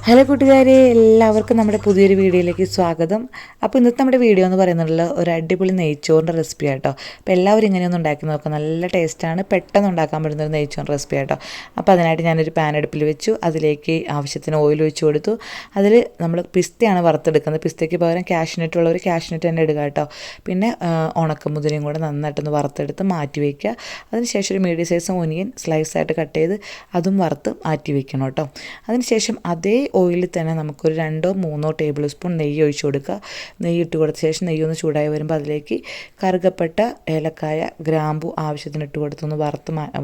Hello കൂട്ടുകാരെ, എല്ലാവർക്കും നമ്മുടെ പുതിയൊരു വീഡിയോയിലേക്ക് സ്വാഗതം. അപ്പോൾ ഇന്നത്തെ നമ്മുടെ വീഡിയോ എന്ന് പറയുന്നത് ഒരു അടിപൊളി നെയ്ച്ചോറിൻ്റെ റെസിപ്പി ആട്ടോ. അപ്പോൾ എല്ലാവരും ഇങ്ങനെയൊന്നും ഉണ്ടാക്കി നോക്കാം, നല്ല ടേസ്റ്റാണ്, പെട്ടെന്ന് ഉണ്ടാക്കാൻ പറ്റുന്ന ഒരു നെയ്ച്ചോറിൻ്റെ റെസിപ്പി ആട്ടോ. അപ്പോൾ അതിനായിട്ട് ഞാനൊരു പാൻ അടുപ്പിൽ വെച്ചു, അതിലേക്ക് ആവശ്യത്തിന് ഓയിൽ ഒഴിച്ച് കൊടുത്തു. അതിൽ നമ്മൾ പിസ്തയാണ് വറുത്തെടുക്കുന്നത്. പിസ്തയ്ക്ക് പകരം കാഷ്നട്ട് ഉള്ള ഒരു കാഷ്നട്ട് തന്നെ ഇടുക കേട്ടോ. പിന്നെ ഉണക്കമുതിരയും കൂടെ നന്നായിട്ടൊന്ന് വറുത്തെടുത്ത് മാറ്റി വയ്ക്കുക. അതിനുശേഷം ഒരു മീഡിയം സൈസ് ഒനിയൻ സ്ലൈസായിട്ട് കട്ട് ചെയ്ത് അതും വറുത്ത് മാറ്റി വയ്ക്കണം കേട്ടോ. അതിനുശേഷം അതേ ഓയിലിൽ തന്നെ നമുക്കൊരു 2-3 ടേബിൾ സ്പൂൺ നെയ്യ് ഒഴിച്ച് കൊടുക്കുക. നെയ്യ് ഇട്ട് കൊടുത്ത ശേഷം നെയ്യൊന്ന് ചൂടായി വരുമ്പോൾ അതിലേക്ക് കറുകപ്പട്ട, ഏലക്കായ, ഗ്രാമ്പു ആവശ്യത്തിന് ഇട്ട് കൊടുത്തൊന്ന്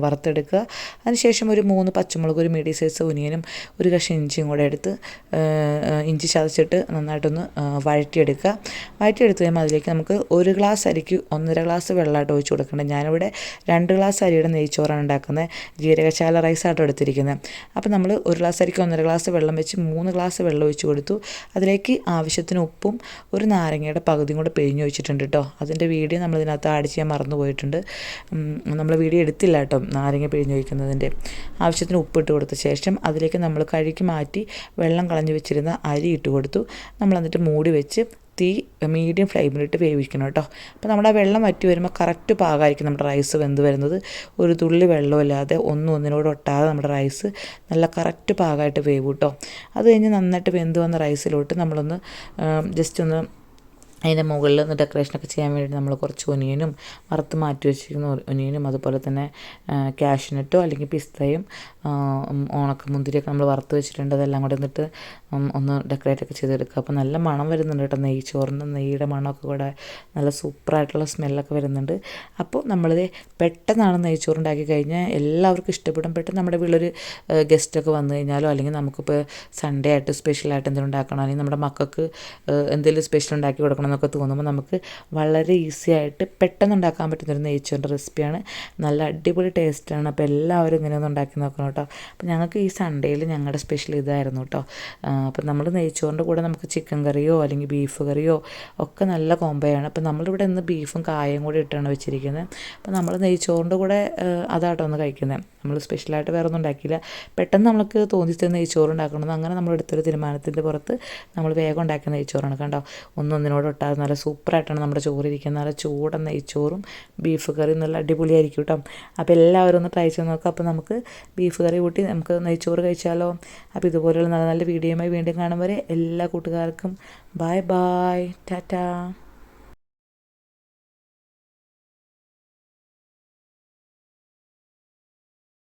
വറുത്തെടുക്കുക. അതിനുശേഷം ഒരു 3 പച്ചമുളക്, ഒരു മീഡിയം സൈസ് ഒനിയനും ഒരു കഷ്ണം ഇഞ്ചിയും കൂടെ എടുത്ത് ഇഞ്ചി ചതച്ചിട്ട് നന്നായിട്ടൊന്ന് വഴറ്റിയെടുക്കുക. വഴറ്റിയെടുത്ത് കഴിയുമ്പോൾ അതിലേക്ക് നമുക്ക് 1 ഗ്ലാസ് അരിക്ക് 1.5 ഗ്ലാസ് വെള്ളമായിട്ട് ഒഴിച്ച് കൊടുക്കേണ്ടത്. ഞാനിവിടെ 2 ഗ്ലാസ് അരിയുടെ നെയ്ച്ചോറാണ് ഉണ്ടാക്കുന്നത്. ജീരകശാല റൈസായിട്ട് എടുത്തിരിക്കുന്നത്. അപ്പോൾ നമ്മൾ 1 ഗ്ലാസ് അരിക്ക് 1.5 ഗ്ലാസ് വെള്ളം വെച്ച് 3 ഗ്ലാസ് വെള്ളം ഒഴിച്ച് കൊടുത്തു. അതിലേക്ക് ആവശ്യത്തിന് ഉപ്പും ഒരു നാരങ്ങയുടെ പകുതിയും കൂടെ പിഴിഞ്ഞ് വെച്ചിട്ടുണ്ട് കേട്ടോ. അതിൻ്റെ വീഡിയോ നമ്മളിതിനകത്ത് ആഡ് ചെയ്യാൻ മറന്നു പോയിട്ടുണ്ട്. നമ്മൾ വീഡിയോ എടുത്തില്ല കേട്ടോ, നാരങ്ങ പിഴിഞ്ഞ് ഒഴിക്കുന്നതിൻ്റെ. ആവശ്യത്തിന് ഉപ്പിട്ട് കൊടുത്ത ശേഷം അതിലേക്ക് നമ്മൾ കഴുകി മാറ്റി വെള്ളം കളഞ്ഞു വെച്ചിരുന്ന അരി ഇട്ട് കൊടുത്തു. നമ്മൾ എന്നിട്ട് മൂടി വെച്ച് തീ മീഡിയം ഫ്ലെയിമിലിട്ട് വേവിക്കണം കേട്ടോ. അപ്പോൾ നമ്മുടെ ആ വെള്ളം വറ്റി വരുമ്പോൾ കറക്റ്റ് പാകമായിരിക്കും നമ്മുടെ റൈസ് വെന്ത് വരുന്നത്. ഒരു തുള്ളി വെള്ളമില്ലാതെ ഒന്നിനോട് ഒട്ടാതെ നമ്മുടെ റൈസ് നല്ല കറക്റ്റ് പാകമായിട്ട് വേവും കേട്ടോ. അത് കഴിഞ്ഞ് നന്നായിട്ട് വെന്ത് വന്ന റൈസിലോട്ട് നമ്മളൊന്ന് ജസ്റ്റ് ഒന്ന് അതിൻ്റെ മുകളിൽ ഒന്ന് ഡെക്കറേഷനൊക്കെ ചെയ്യാൻ വേണ്ടി നമ്മൾ കുറച്ച് ഒനിയനും വറുത്ത് മാറ്റി വെച്ചിരിക്കുന്ന ഒനിയനും അതുപോലെ തന്നെ കാഷ്നട്ടോ അല്ലെങ്കിൽ പിസ്തയും ഉണക്കമുന്തിരിയൊക്കെ നമ്മൾ വറുത്ത് വെച്ചിട്ടുണ്ട്. അതെല്ലാം കൂടെ എന്നിട്ട് ഒന്ന് ഡെക്കറേറ്റൊക്കെ ചെയ്തെടുക്കുക. അപ്പോൾ നല്ല മണം വരുന്നുണ്ട് കേട്ടോ. നെയ്ച്ചോറിൻ്റെ നെയ്യുടെ മണമൊക്കെ കൂടെ നല്ല സൂപ്പറായിട്ടുള്ള സ്മെല്ലൊക്കെ വരുന്നുണ്ട്. അപ്പോൾ നമ്മളിത് പെട്ടെന്നാണ് നെയ്ച്ചോറ് ഉണ്ടാക്കി കഴിഞ്ഞാൽ എല്ലാവർക്കും ഇഷ്ടപ്പെടും. പെട്ടെന്ന് നമ്മുടെ വീട്ടിലൊരു ഗസ്റ്റൊക്കെ വന്നു കഴിഞ്ഞാലോ അല്ലെങ്കിൽ നമുക്കിപ്പോൾ സൺഡേ ആയിട്ട് സ്പെഷ്യലായിട്ട് എന്തെങ്കിലും ഉണ്ടാക്കണം, അല്ലെങ്കിൽ നമ്മുടെ മക്കൾക്ക് എന്തെങ്കിലും സ്പെഷ്യൽ ഉണ്ടാക്കി കൊടുക്കണം എന്നൊക്കെ തോന്നുമ്പോൾ നമുക്ക് വളരെ ഈസി ആയിട്ട് പെട്ടെന്ന് ഉണ്ടാക്കാൻ പറ്റുന്നൊരു നെയ്ച്ചോറിൻ്റെ റെസിപ്പിയാണ്. നല്ല അടിപൊളി ടേസ്റ്റാണ്. അപ്പോൾ എല്ലാവരും ഇങ്ങനെയൊന്നും ഉണ്ടാക്കി നോക്കണം കേട്ടോ. അപ്പോൾ ഞങ്ങൾക്ക് ഈ സൺഡേയിൽ ഞങ്ങളുടെ സ്പെഷ്യൽ ഇതായിരുന്നു കേട്ടോ. അപ്പോൾ നമ്മൾ നെയ്ച്ചോറിൻ്റെ കൂടെ നമുക്ക് ചിക്കൻ കറിയോ അല്ലെങ്കിൽ ബീഫ് കറിയോ ഒക്കെ നല്ല കോംബോയാണ്. അപ്പോൾ നമ്മളിവിടെ ഇന്ന് ബീഫും കായയും കൂടി ഇട്ടാണ് വെച്ചിരിക്കുന്നത്. അപ്പോൾ നമ്മൾ നെയ്ച്ചോറിൻ്റെ കൂടെ അതാട്ടോ ഒന്ന് കഴിക്കുന്നത്. നമ്മൾ സ്പെഷ്യലായിട്ട് വേറെ ഒന്നും ഉണ്ടാക്കിയില്ല. പെട്ടെന്ന് നമുക്ക് തോന്നിച്ച നെയ്ച്ചോറ് ഉണ്ടാക്കണമെന്ന് അങ്ങനെ നമ്മൾ എടുത്തൊരു തീരുമാനത്തിൻ്റെ പുറത്ത് നമ്മൾ വേഗം ഉണ്ടാക്കിയ നെയ്ച്ചോറാണ് കണ്ടോ. ഒന്നൊന്നിനോട് ഒട്ടാതെ നല്ല സൂപ്പറായിട്ടാണ് നമ്മുടെ ചോറ് ഇരിക്കുന്നത്. നല്ല ചൂടൻ നെയ്ച്ചോറും ബീഫ് കറിയും നല്ല അടിപൊളിയായിരിക്കും കേട്ടോ. അപ്പോൾ എല്ലാവരും ഒന്ന് ട്രൈ ചെയ്ത് നോക്കാം. അപ്പോൾ നമുക്ക് ബീഫ് കറി കൂട്ടി നമുക്ക് നെയ്ച്ചോറ് കഴിച്ചാലോ. അപ്പോൾ ഇതുപോലെയുള്ള നല്ല നല്ല വീഡിയോയുമായി വീണ്ടും കാണും വരെ എല്ലാ കൂട്ടുകാർക്കും ബൈ ബൈ, ടാറ്റാ.